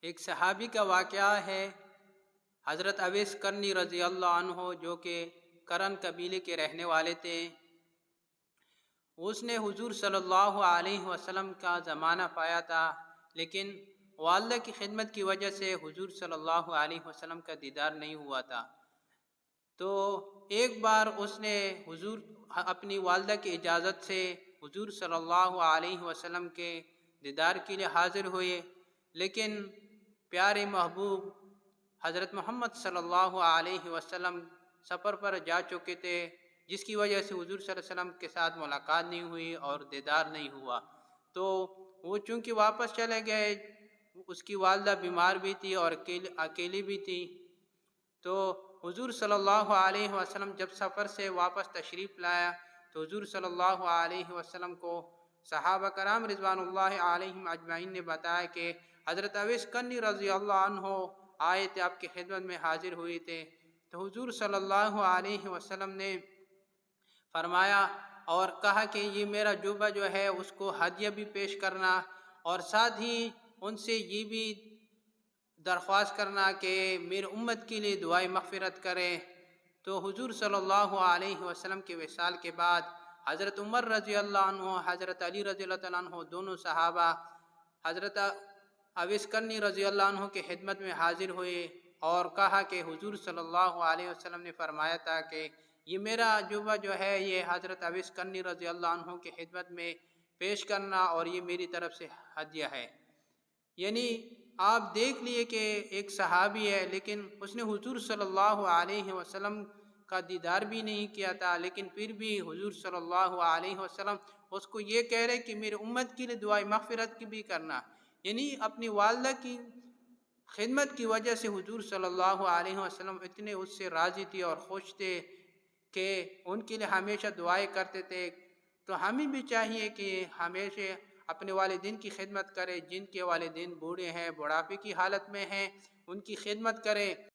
ایک صحابی کا واقعہ ہے، حضرت اویس کرنی رضی اللہ عنہ جو کہ کرن قبیلے کے رہنے والے تھے۔ اس نے حضور صلی اللہ علیہ وسلم کا زمانہ پایا تھا، لیکن والدہ کی خدمت کی وجہ سے حضور صلی اللہ علیہ وسلم کا دیدار نہیں ہوا تھا۔ تو ایک بار اس نے اپنی والدہ کی اجازت سے حضور صلی اللہ علیہ وسلم کے دیدار کے لیے حاضر ہوئے، لیکن پیارے محبوب حضرت محمد صلی اللہ علیہ وسلم سفر پر جا چکے تھے، جس کی وجہ سے حضور صلی اللہ علیہ وسلم کے ساتھ ملاقات نہیں ہوئی اور دیدار نہیں ہوا۔ تو وہ چونکہ واپس چلے گئے، اس کی والدہ بیمار بھی تھی اور اکیلی بھی تھی۔ تو حضور صلی اللہ علیہ وسلم جب سفر سے واپس تشریف لایا تو حضور صلی اللہ علیہ وسلم کو صحابہ کرام رضوان اللہ علیہم اجمعین نے بتایا کہ حضرت اویس کرنی رضی اللہ عنہ آئے تھے، آپ کی خدمت میں حاضر ہوئے تھے۔ تو حضور صلی اللہ علیہ وسلم نے فرمایا اور کہا کہ یہ میرا جوبہ جو ہے اس کو ہدیہ بھی پیش کرنا، اور ساتھ ہی ان سے یہ بھی درخواست کرنا کہ میری امت کے لیے دعائے مغفرت کریں۔ تو حضور صلی اللہ علیہ وسلم کے وصال کے بعد حضرت عمر رضی اللہ عنہ، حضرت علی رضی اللہ عنہ دونوں صحابہ حضرت اویس کرنی رضی اللہ عنہ کی خدمت میں حاضر ہوئے اور کہا کہ حضور صلی اللہ علیہ وسلم نے فرمایا تھا کہ یہ میرا جوبہ جو ہے یہ حضرت اویس کرنی رضی اللہ عنہ کی خدمت میں پیش کرنا، اور یہ میری طرف سے ہدیہ ہے۔ یعنی آپ دیکھ لیے کہ ایک صحابی ہے، لیکن اس نے حضور صلی اللہ علیہ وسلم کا دیدار بھی نہیں کیا تھا، لیکن پھر بھی حضور صلی اللہ علیہ وسلم اس کو یہ کہہ رہے کہ میرے امت کے لیے دعائے مغفرت کی بھی کرنا۔ یعنی اپنی والدہ کی خدمت کی وجہ سے حضور صلی اللہ علیہ وسلم اتنے اس سے راضی تھے اور خوش تھے کہ ان کے لیے ہمیشہ دعائیں کرتے تھے۔ تو ہمیں بھی چاہیے کہ ہمیشہ اپنے والدین کی خدمت کریں، جن کے والدین بوڑھے ہیں، بڑھاپے کی حالت میں ہیں، ان کی خدمت کریں۔